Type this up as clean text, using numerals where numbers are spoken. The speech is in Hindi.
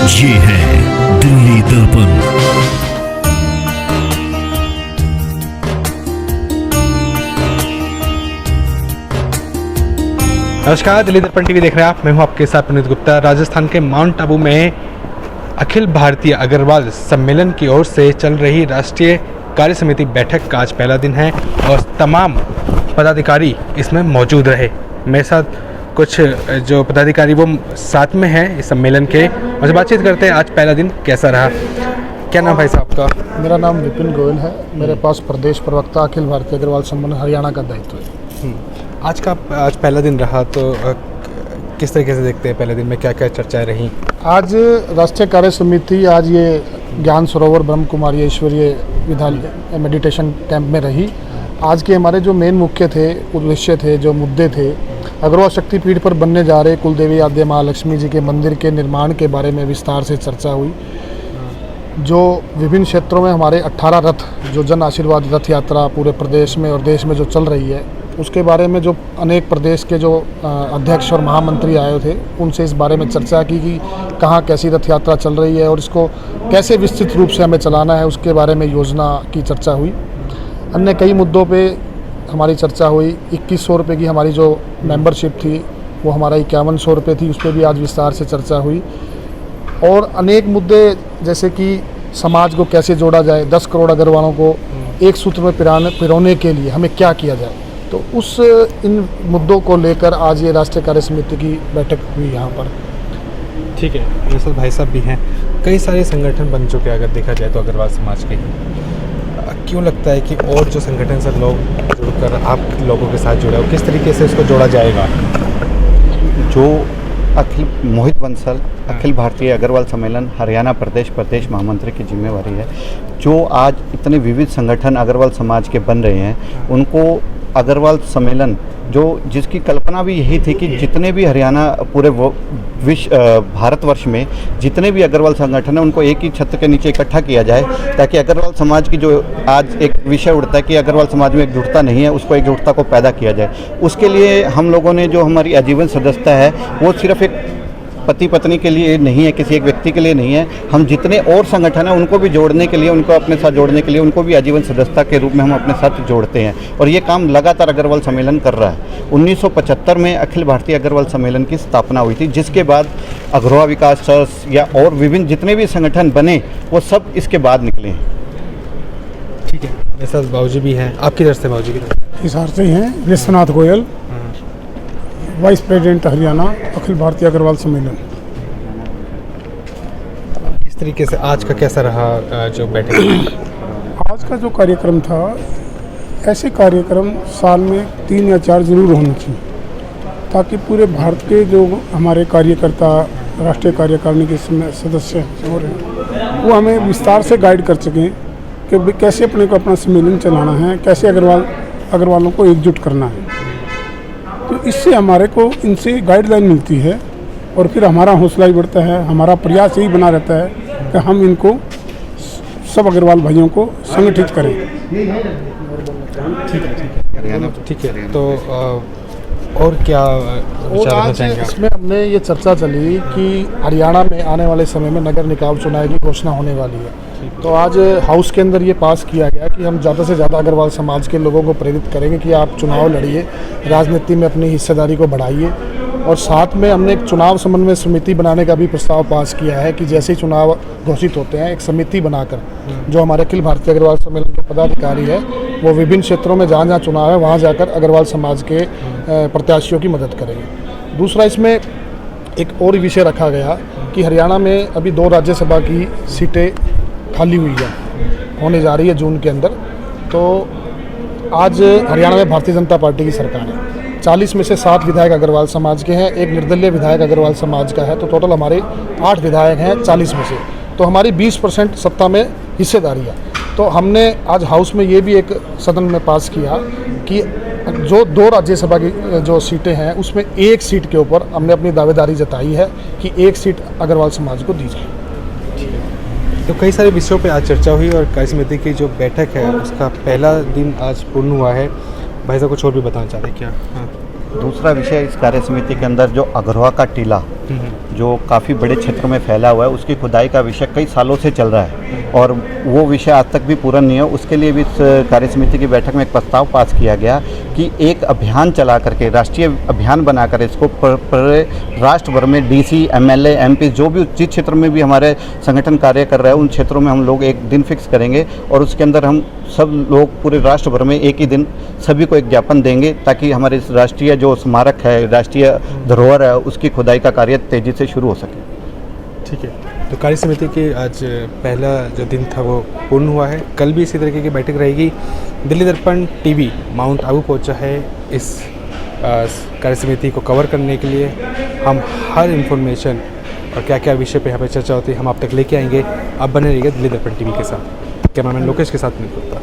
ये है दिल्ली दर्पण। नमस्कार, दिल्ली दर्पण टीवी देख रहे हैं आप। मैं हूं आपके साथ पुनीत गुप्ता। राजस्थान के माउंट आबू में अखिल भारतीय अग्रवाल सम्मेलन की ओर से चल रही राष्ट्रीय कार्य समिति बैठक का आज पहला दिन है और तमाम पदाधिकारी इसमें मौजूद रहे। मेरे साथ कुछ जो पदाधिकारी वो साथ में हैं इस सम्मेलन के, उनसे बातचीत करते हैं आज पहला दिन कैसा रहा। क्या नाम भाई साहब का? मेरा नाम विपिन गोयल है। मेरे पास प्रदेश प्रवक्ता अखिल भारतीय अग्रवाल सम्मेलन हरियाणा का दायित्व है। आज पहला दिन रहा तो किस तरीके से देखते हैं पहले दिन में क्या क्या चर्चाएं रहीं? आज राष्ट्रीय कार्य समिति आज ये ज्ञान सरोवर ब्रह्म कुमारी ईश्वरीय विद्यालय मेडिटेशन कैंप में रही। आज के हमारे जो मेन मुख्य थे उद्देश्य थे, जो मुद्दे थे, अग्रवाल शक्तिपीठ पर बनने जा रहे कुलदेवी आद्य महालक्ष्मी जी के मंदिर के निर्माण के बारे में विस्तार से चर्चा हुई। जो विभिन्न क्षेत्रों में हमारे 18 रथ, जो जन आशीर्वाद रथ यात्रा पूरे प्रदेश में और देश में जो चल रही है, उसके बारे में जो अनेक प्रदेश के जो अध्यक्ष और महामंत्री आए थे उनसे इस बारे में चर्चा की कि कहाँ कैसी रथ यात्रा चल रही है और इसको कैसे विस्तृत रूप से हमें चलाना है, उसके बारे में योजना की चर्चा हुई। अन्य कई मुद्दों पे हमारी चर्चा हुई। 2100 रुपये की हमारी जो मेंबरशिप थी वो हमारा 5100 रुपये थी, उस पर भी आज विस्तार से चर्चा हुई। और अनेक मुद्दे जैसे कि समाज को कैसे जोड़ा जाए, 10 करोड़ अग्रवालों को एक सूत्र में पिरोने के लिए हमें क्या किया जाए, तो इन मुद्दों को लेकर आज ये राष्ट्रीय कार्य समिति की बैठक हुई यहाँ पर। ठीक है, मेरे साथ भाई साहब भी हैं। कई सारे संगठन बन चुके हैं अगर देखा जाए तो अग्रवाल समाज के। क्यों लगता है कि और जो संगठन से लोग जुड़कर आप लोगों के साथ जुड़े हो, किस तरीके से इसको जोड़ा जाएगा? जो मोहित बंसल अखिल भारतीय अग्रवाल सम्मेलन हरियाणा प्रदेश महामंत्री की जिम्मेवारी है। जो आज इतने विविध संगठन अग्रवाल समाज के बन रहे हैं, उनको अग्रवाल सम्मेलन जिसकी कल्पना भी यही थी कि जितने भी हरियाणा पूरे भारतवर्ष में जितने भी अग्रवाल संगठन हैं उनको एक ही छत के नीचे इकट्ठा किया जाए, ताकि अग्रवाल समाज की जो आज एक विषय उठता है कि अग्रवाल समाज में एकजुटता नहीं है, उसको एकजुटता को पैदा किया जाए। उसके लिए हम लोगों ने जो हमारी आजीवन सदस्यता है वो सिर्फ एक पति पत्नी के लिए नहीं है, किसी एक व्यक्ति के लिए नहीं है। हम जितने और संगठन हैं उनको भी जोड़ने के लिए, उनको अपने साथ जोड़ने के लिए, उनको भी आजीवन सदस्यता के रूप में हम अपने साथ जोड़ते हैं और ये काम लगातार अग्रवाल सम्मेलन कर रहा है। 1975 में अखिल भारतीय अग्रवाल सम्मेलन की स्थापना हुई थी, जिसके बाद अग्रवाल विकास ट्रस्ट या और विभिन्न जितने भी संगठन बने वो सब इसके बाद निकले हैं। ठीक है, मेरे साथ बाबूजी भी हैं। आपकी तरफ से बाबूजी की हिसार से हैं विश्वनाथ गोयल, वाइस प्रेसिडेंट हरियाणा अखिल भारतीय अग्रवाल सम्मेलन। इस तरीके से आज का कैसा रहा जो बैठक? आज का जो कार्यक्रम था, ऐसे कार्यक्रम साल में 3 या 4 जरूर होने चाहिए, ताकि पूरे भारत के जो हमारे कार्यकर्ता राष्ट्रीय कार्यकारिणी के सदस्य हो रहे हैं वो हमें विस्तार से गाइड कर सकें कि कैसे अपना सम्मेलन चलाना है, कैसे अग्रवालों को एकजुट करना है। तो इससे हमारे को इनसे गाइडलाइन मिलती है और फिर हमारा हौसला ही बढ़ता है। हमारा प्रयास यही बना रहता है कि हम इनको सब अग्रवाल भाइयों को संगठित करें। ठीक है, तो और क्या विचार चाहेंगे? इसमें हमने ये चर्चा चली कि हरियाणा में आने वाले समय में नगर निकाय चुनाव की घोषणा होने वाली है। तो आज हाउस के अंदर ये पास किया गया कि हम ज़्यादा से ज़्यादा अग्रवाल समाज के लोगों को प्रेरित करेंगे कि आप चुनाव लड़िए, राजनीति में अपनी हिस्सेदारी को बढ़ाइए। और साथ में हमने एक चुनाव समन्वय समिति बनाने का भी प्रस्ताव पास किया है कि जैसे ही चुनाव घोषित होते हैं एक समिति बनाकर जो हमारे अखिल भारतीय अग्रवाल सम्मेलन के पदाधिकारी है वो विभिन्न क्षेत्रों में जहाँ जहाँ चुनाव है वहाँ जाकर अग्रवाल समाज के प्रत्याशियों की मदद करेंगे। दूसरा, इसमें एक और विषय रखा गया कि हरियाणा में अभी 2 राज्यसभा की सीटें खाली हुई है, होने जा रही है जून के अंदर। तो आज हरियाणा में भारतीय जनता पार्टी की सरकार है। 40 में से 7 विधायक अग्रवाल समाज के हैं, एक निर्दलीय विधायक अग्रवाल समाज का है, तो टोटल हमारे 8 विधायक हैं 40 में से। तो हमारी 20% सत्ता में हिस्सेदारी है। तो हमने आज हाउस में ये भी एक सदन में पास किया कि जो 2 राज्यसभा की जो सीटें हैं उसमें एक सीट के ऊपर हमने अपनी दावेदारी जताई है कि एक सीट अग्रवाल समाज को दी जाए। तो कई सारे विषयों पे आज चर्चा हुई और कार्य समिति की जो बैठक है उसका पहला दिन आज पूर्ण हुआ है। भाई साहब कुछ और भी बताना चाहते हैं क्या? दूसरा विषय इस कार्य समिति के अंदर जो अग्रवा का टीला जो काफ़ी बड़े क्षेत्र में फैला हुआ है, उसकी खुदाई का विषय कई सालों से चल रहा है और वो विषय आज तक भी पूरा नहीं है। उसके लिए भी इस कार्य समिति की बैठक में एक प्रस्ताव पास किया गया कि एक अभियान चला करके, राष्ट्रीय अभियान बनाकर इसको राष्ट्र भर में डीसी, एमएलए, एमपी जो भी जिस क्षेत्र में भी हमारे संगठन कार्य कर रहे हैं उन क्षेत्रों में हम लोग एक दिन फिक्स करेंगे और उसके अंदर हम सब लोग पूरे राष्ट्र भर में एक ही दिन सभी को एक ज्ञापन देंगे ताकि हमारे इस राष्ट्रीय जो स्मारक है, राष्ट्रीय धरोहर है, उसकी खुदाई का कार्य तेज़ी से शुरू हो सके। ठीक है, तो कार्य समिति की आज पहला जो दिन था वो पूर्ण हुआ है। कल भी इसी तरीके की बैठक रहेगी। दिल्ली दर्पण टीवी माउंट आबू पहुंचा है इस कार्य समिति को कवर करने के लिए। हम हर इन्फॉर्मेशन और क्या क्या विषय पे यहाँ पे चर्चा होती है हम आप तक लेके आएंगे। आप बने रहिएगा दिल्ली दर्पण टीवी के साथ। कैमरामैन लोकेश के साथ मिलता।